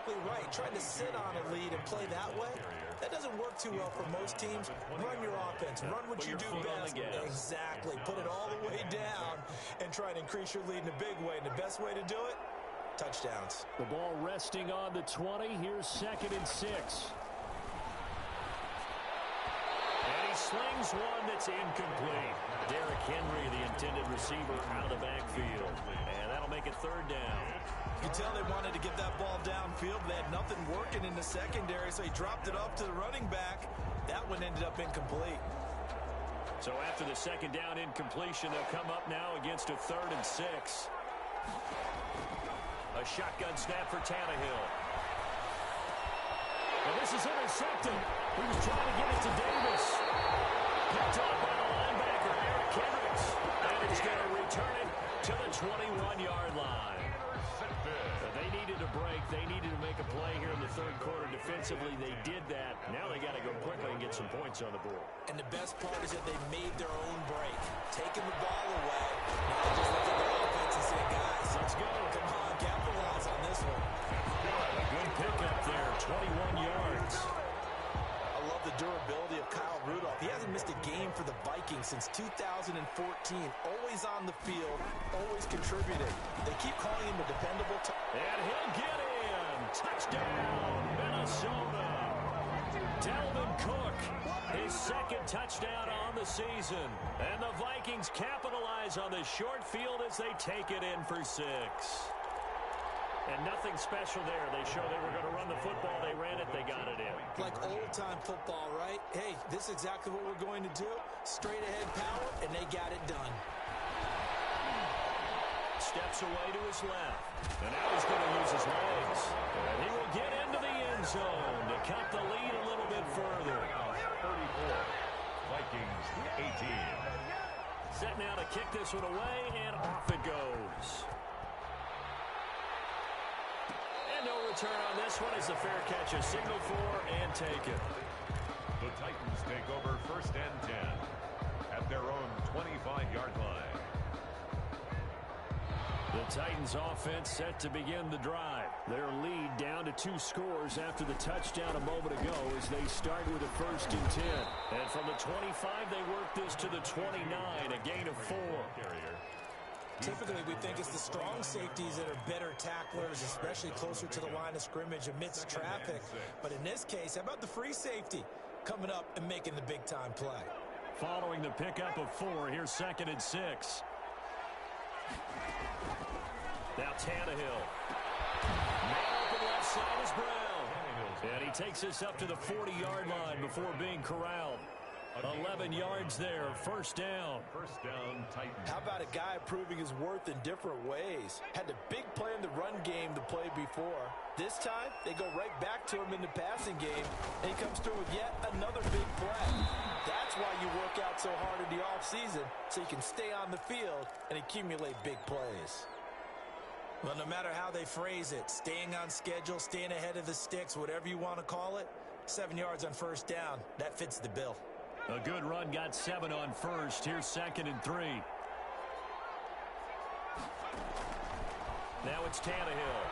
exactly right. Trying to sit on a lead and play that way, that doesn't work too well for most teams. Run your offense. Run what you do best. Exactly. Put it all the way down and try to increase your lead in a big way. And the best way to do it, touchdowns. The ball resting on the 20. Here's 2nd and 6. And he slings one that's incomplete. Derrick Henry, the intended receiver, out of the backfield. And that'll make it 3rd down. You can tell they wanted to get that ball downfield, but they had nothing working in the secondary, so he dropped it off to the running back. That one ended up incomplete. So after the 2nd down incompletion, they'll come up now against a 3rd and 6. A shotgun snap for Tannehill. And this is intercepted. He was trying to get it to Davis. Picked up by the linebacker, Eric Kendricks. And he's going to return it to the 21-yard line. They needed a break. They needed to make a play here in the 3rd quarter. Defensively, they did that. Now they got to go quickly and get some points on the board. And the best part is that they made their own break. Taking the ball away. Now they just look at their offense and say, guys, let's go. Come on, capitalize on this one. A good pickup there, 21 yards. I love the durability of Kyle Rudolph. He hasn't missed a game for the Vikings since 2014. Always on the field, always contributing. They keep calling him a dependable and he'll get in. Touchdown, Minnesota. Dalvin Cook, his 2nd touchdown on the season. And the Vikings capitalize on the short field as they take it in for 6. And nothing special there. They show they were going to run the football. They ran it. They got it in. Like old-time football, right? Hey, this is exactly what we're going to do. Straight ahead power, and they got it done. Steps away to his left. And now he's going to use his legs. And he will get into the end zone to cut the lead a little bit further. 34. Vikings 18. Set now to kick this one away, and off it goes. And no return on this one. It's a fair catch, a signal for, and take it. The Titans take over 1st and 10 at their own 25-yard line. The Titans offense set to begin the drive. Their lead down to 2 scores after the touchdown a moment ago as they start with a 1st and 10. And from the 25, they work this to the 29, a gain of 4. Typically, we think it's the strong safeties that are better tacklers, especially closer to the line of scrimmage amidst traffic. But in this case, how about the free safety coming up and making the big-time play? Following the pickup of 4, here's 2nd and 6. Now Tannehill. Man open left side is Brown. And he takes this up to the 40-yard line before being corralled. 11 yards there, 1st down. 1st down, Titans. How about a guy proving his worth in different ways? Had the big play in the run game to play before. This time, they go right back to him in the passing game, and he comes through with yet another big play. That's why you work out so hard in the offseason, so you can stay on the field and accumulate big plays. Well, no matter how they phrase it, staying on schedule, staying ahead of the sticks, whatever you want to call it, 7 yards on 1st down, that fits the bill. A good run, got 7 on 1st. Here's 2nd and 3. Now it's Tannehill.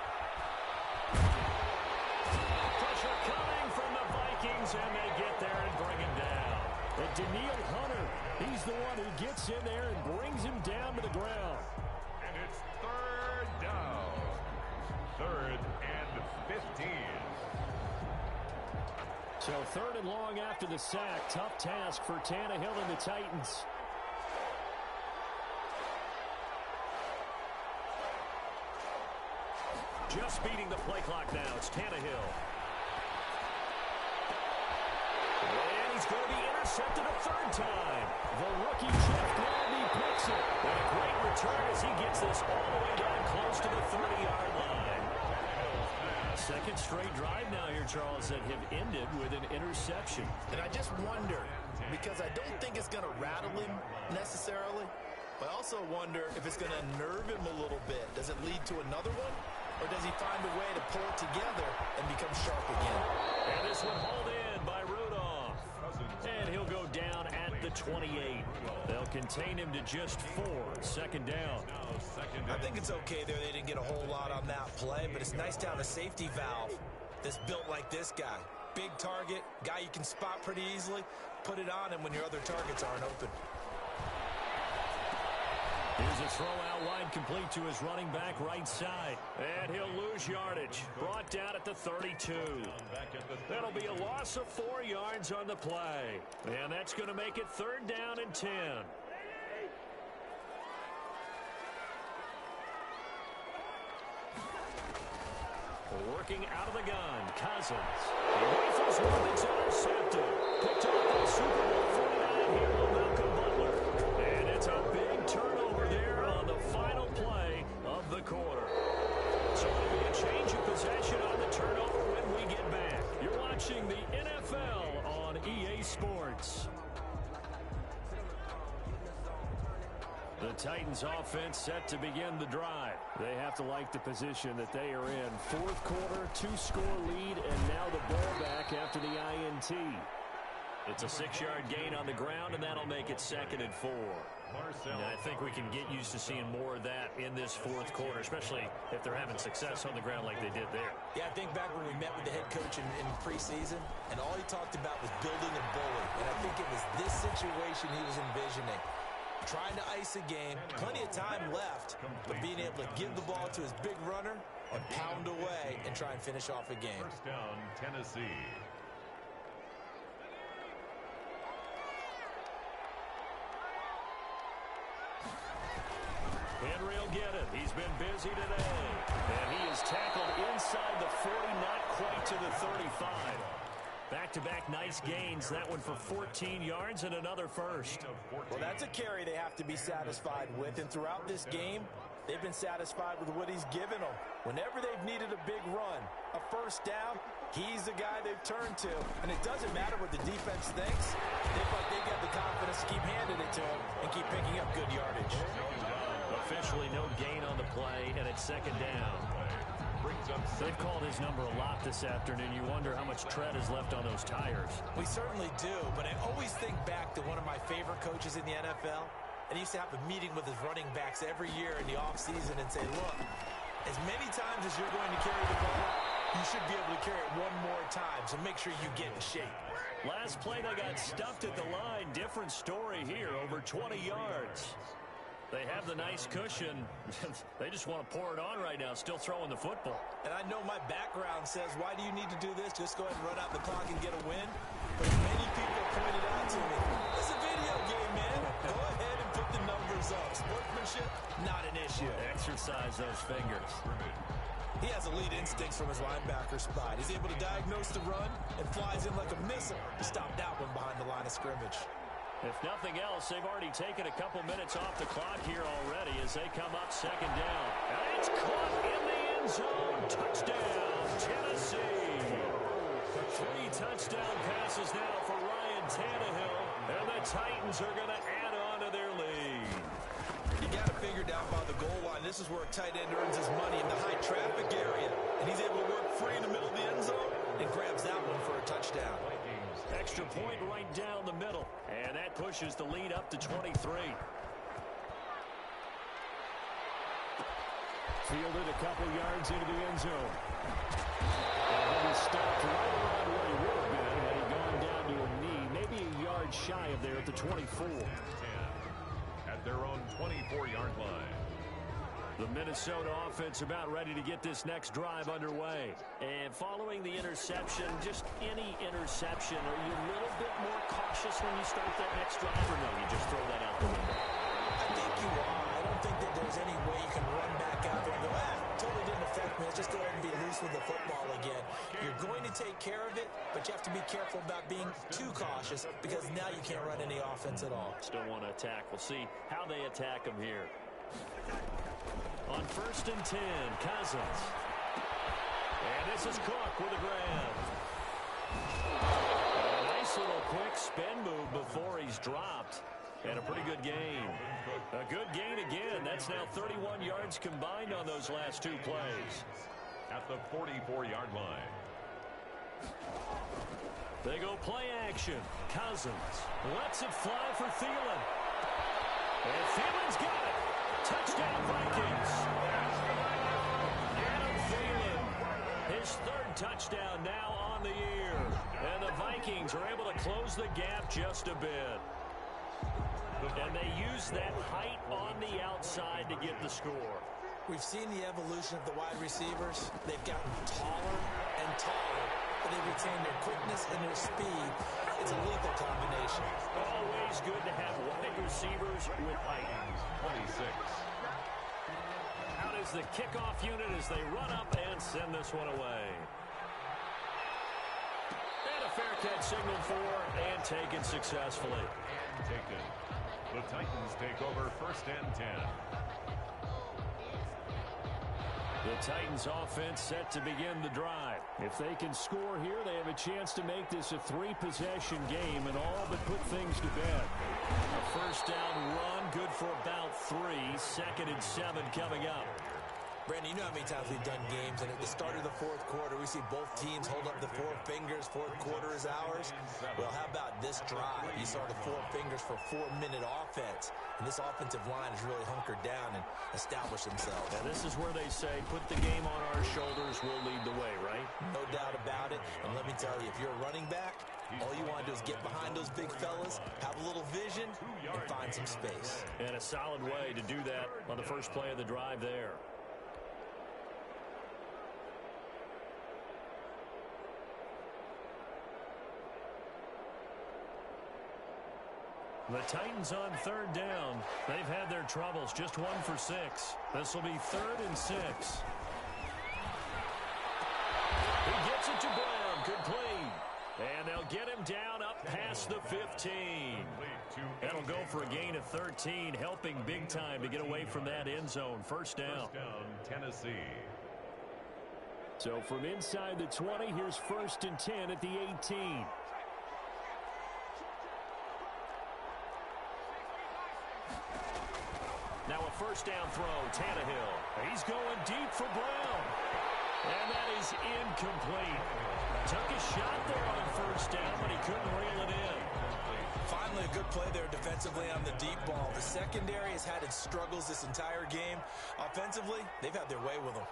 Pressure coming from the Vikings, and they get there and bring him down. And Daniil Hunter, he's the one who gets in there and brings him down to the ground. And it's 3rd down. 3rd and 15. So 3rd and long after the sack. Tough task for Tannehill and the Titans. Just beating the play clock now. It's Tannehill. And he's going to be intercepted a 3rd time. The rookie Jeff Gladney picks it. And a great return as he gets this all the way down close to the 30-yard line. 2nd straight drive now here, Charles, that have ended with an interception. And I just wonder, because I don't think it's going to rattle him necessarily, but I also wonder if it's going to nerve him a little bit. Does it lead to another one? Or does he find a way to pull it together and become sharp again? And this one hauled in by Rudolph. And he'll go down at the 28. They'll contain him to just 4. Second down. I think it's okay there. They didn't get a whole lot on that play, but it's nice to have a safety valve that's built like this guy. Big target, guy you can spot pretty easily. Put it on him when your other targets aren't open. Here's a throw out wide, complete to his running back right side. And he'll lose yardage. Brought down at the 32. That'll be a loss of 4 yards on the play. And that's going to make it 3rd down and 10. Working out of the gun, Cousins. He rifles one that's intercepted. Picked off by Super Bowl 49 hero Malcolm Butler. And it's a big turnover there on the final play of the quarter. So it'll be a change of possession on the turnover when we get back. You're watching the NFL on EA Sports. The Titans offense set to begin the drive. They have to like the position that they are in. 4th quarter, 2-score lead, and now the ball back after the INT. It's a 6-yard gain on the ground, and that'll make it 2nd and 4. And I think we can get used to seeing more of that in this 4th quarter, especially if they're having success on the ground like they did there. Yeah, I think back when we met with the head coach in preseason, and all he talked about was building a bully. And I think it was this situation he was envisioning. Trying to ice a game, plenty of time left, but being able to give the ball to his big runner and pound away and try and finish off a game. 1st down, Tennessee. Henry will get it. He's been busy today. And he is tackled inside the 40, not quite to the 35. Back-to-back nice gains. That one for 14 yards and another first. Well, that's a carry they have to be satisfied with. And throughout this game, they've been satisfied with what he's given them. Whenever they've needed a big run, a 1st down, he's the guy they've turned to. And it doesn't matter what the defense thinks. They feel like they've got the confidence to keep handing it to him and keep picking up good yardage. Officially no gain on the play, and it's 2nd down. They've called his number a lot this afternoon. You wonder how much tread is left on those tires. We certainly do, but I always think back to one of my favorite coaches in the NFL. And he used to have a meeting with his running backs every year in the offseason and say, look, as many times as you're going to carry the ball, you should be able to carry it one more time, so make sure you get in shape. Last play, they got stuffed at the line. Different story here, over 20 yards. They have the nice cushion. They just want to pour it on right now, still throwing the football. And I know my background says, why do you need to do this? Just go ahead and run out the clock and get a win. But many people pointed out to me, it's a video game, man. Go ahead and put the numbers up. Sportsmanship, not an issue. Exercise those fingers. He has elite instincts from his linebacker spot. He's able to diagnose the run and flies in like a missile to stop that one behind the line of scrimmage. If nothing else, they've already taken a couple minutes off the clock here already as they come up 2nd down. And it's caught in the end zone. Touchdown, Tennessee. 3 touchdown passes now for Ryan Tannehill. And the Titans are going to add on to their lead. You got to figure down by the goal line. This is where a tight end earns his money in the high traffic area. And he's able to work free in the middle of the end zone and grabs that one for a touchdown. Extra point right down the middle. And that pushes the lead up to 23. Fielded a couple yards into the end zone. And he was stopped right around where he would have been had he gone down to a knee. Maybe a yard shy of there at the 24. At their own 24-yard line. The Minnesota offense about ready to get this next drive underway. And following the interception, just any interception, are you a little bit more cautious when you start that next drive, or no, you just throw that out the window? I think you are. I don't think that there's any way you can run back out there and go, totally didn't affect me. Let's just go ahead and be loose with the football again. You're going to take care of it, but you have to be careful about being too cautious because now you can't run any offense at all. Still want to attack. We'll see how they attack them here. On 1st and 10, Cousins. And this is Cook with a grab. A nice little quick spin move before he's dropped. And a pretty good gain. A good gain again. That's now 31 yards combined on those last 2 plays. At the 44-yard line. They go play action. Cousins lets it fly for Thielen. And Thielen's got it. Touchdown, Vikings. Adam Thielen, his third touchdown now on the year. And the Vikings are able to close the gap just a bit. And they use that height on the outside to get the score. We've seen the evolution of the wide receivers. They've gotten taller and taller, but they've retained their quickness and their speed. It's a lethal combination. Always good to have wide receivers with height. 26. Out is the kickoff unit as they run up and send this one away. And a fair catch signaled for and taken successfully. And taken. The Titans take over 1st and 10. The Titans offense set to begin the drive. If they can score here, they have a chance to make this a 3-possession game and all but put things to bed. A first down run, good for about 3. 2nd and 7 coming up. Brandon, you know how many times we've done games, and at the start of the fourth quarter, we see both teams hold up the 4 fingers. Fourth quarter is ours. Well, how about this drive? You saw the 4 fingers for 4-minute offense, and this offensive line has really hunkered down and established themselves. Now, this is where they say, put the game on our shoulders, we'll lead the way, right? No doubt about it, and let me tell you, if you're a running back, all you want to do is get behind those big fellas, have a little vision, and find some space. And a solid way to do that on the first play of the drive there. The Titans on 3rd down. They've had their troubles. Just 1 for 6. This will be 3rd and 6. He gets it to Brown. Good play. And they'll get him down up past the 15. That'll go for a gain of 13, helping big time to get away from that end zone. First down. First down, Tennessee. So from inside the 20, here's 1st and 10 at the 18. Now a first down throw, Tannehill. He's going deep for Brown. And that is incomplete. Took a shot there on 1st down, but he couldn't reel it in. Finally, a good play there defensively on the deep ball. The secondary has had its struggles this entire game. Offensively, they've had their way with them.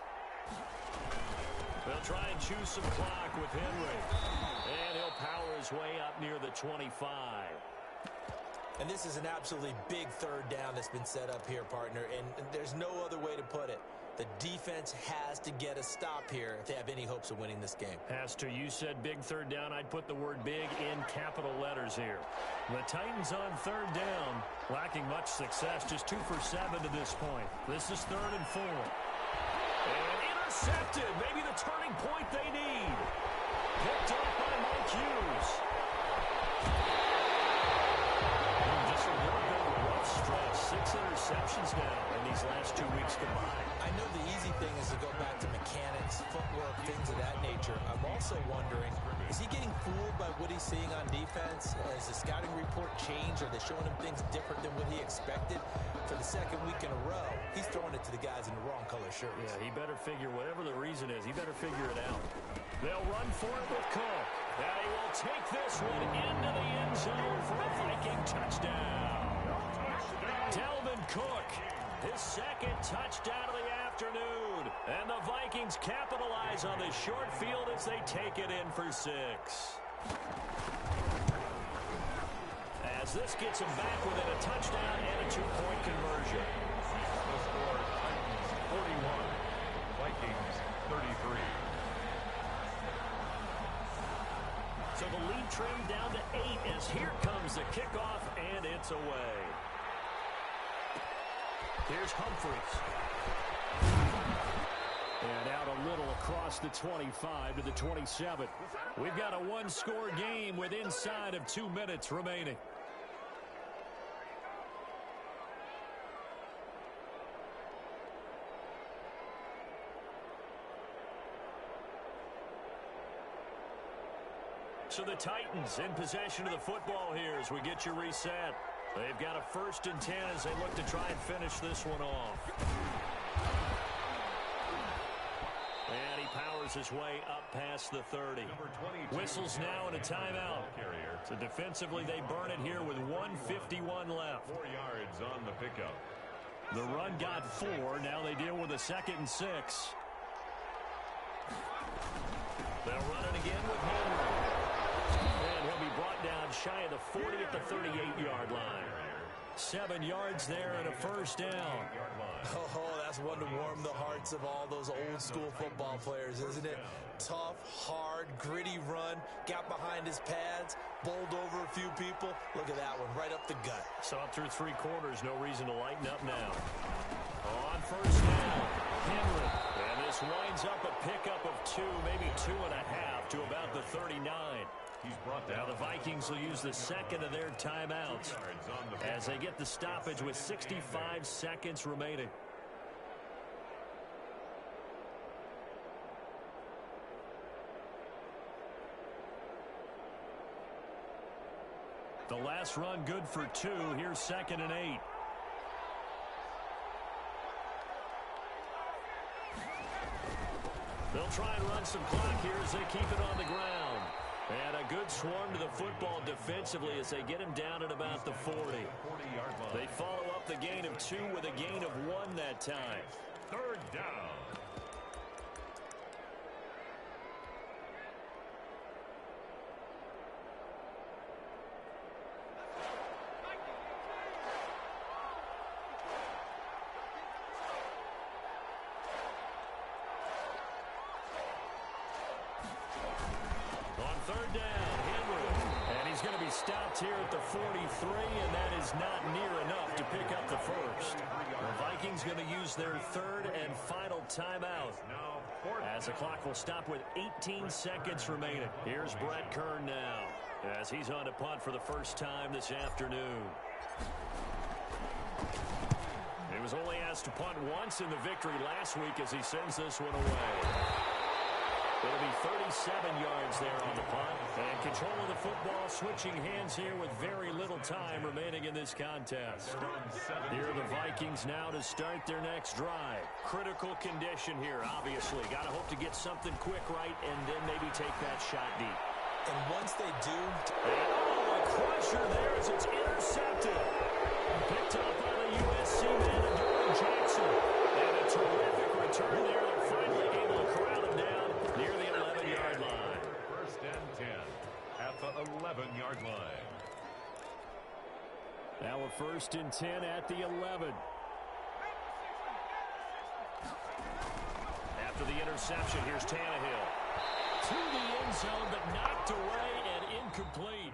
They'll try and choose some clock with Henry. And he'll power his way up near the 25. And this is an absolutely big 3rd down that's been set up here, partner, and there's no other way to put it. The defense has to get a stop here if they have any hopes of winning this game. Pastor, you said big 3rd down. I'd put the word big in capital letters here. The Titans on 3rd down, lacking much success, just 2 for 7 to this point. This is 3rd and 4. And intercepted, maybe the turning point they need. Picked up by Mike Hughes. Just a little bit of a rough stretch. 6 interceptions now in these last 2 weeks combined. I know the easy thing is to go back to mechanics, footwork, things of that nature. I'm also wondering, is he getting fooled by what he's seeing on defense? Has the scouting report changed? Are they showing him things different than what he expected? For the 2nd week in a row, he's throwing it to the guys in the wrong color shirts. Yeah, he better figure, whatever the reason is, he better figure it out. They'll run for it with Cook. And he will take this one into the end zone for a Viking touchdown. Dalvin Cook, his 2nd touchdown of the afternoon. And the Vikings capitalize on this short field as they take it in for 6. As this gets him back within a touchdown and a 2-point conversion. The score, Titans 41, Vikings 33. So the lead trimmed down to 8 as here comes the kickoff, and it's away. Here's Humphries. And out a little across the 25 to the 27. We've got a 1-score game with inside of 2 minutes remaining. So the Titans in possession of the football here as we get you reset. They've got a 1st and 10 as they look to try and finish this one off. And he powers powers his way up past the 30. Whistles now and a timeout. So defensively, they burn it here with 1:51 left. 4 yards on the pickup. The run got 4. Now they deal with a 2nd and 6. They'll run it again with Henry. And he'll be brought down shy of the 40 at the 38-yard line. 7 yards there and a first down. Oh, that's one to warm the hearts of all those old-school football players, isn't it? Tough, hard, gritty run, got behind his pads, bowled over a few people. Look at that one, right up the gut. So up through 3 quarters, no reason to lighten up now. On first down, Henry. And this winds up a pickup of 2, maybe 2.5 to about the 39. He's brought down. Now the Vikings will use the second of their timeouts as they get the stoppage with 65 seconds remaining. The last run good for 2. Here's 2nd and 8. They'll try and run some clock here as they keep it on the ground. And a good swarm to the football defensively as they get him down at about the 40. They follow up the gain of 2 with a gain of 1 that time. 3rd down. Stopped here at the 43, and that is not near enough to pick up the first. The Vikings going to use their 3rd and final timeout as the clock will stop with 18 seconds remaining. Here's Brett Kern now as he's on to punt for the first time this afternoon. He was only asked to punt once in the victory last week as he sends this one away. It'll be 37 yards there on the punt. And control of the football switching hands here with very little time remaining in this contest. Here are the Vikings now to start their next drive. Critical condition here, obviously. Got to hope to get something quick right and then maybe take that shot deep. And once they do... Oh, a crusher there as it's intercepted. Picked up by the USC man, Jackson. And a terrific return there. They're finally able to corral him down near the 11-yard line. 1st and 10 at the 11-yard line. Now a 1st and 10 at the 11. After the interception, here's Tannehill. To the end zone, but knocked away and incomplete.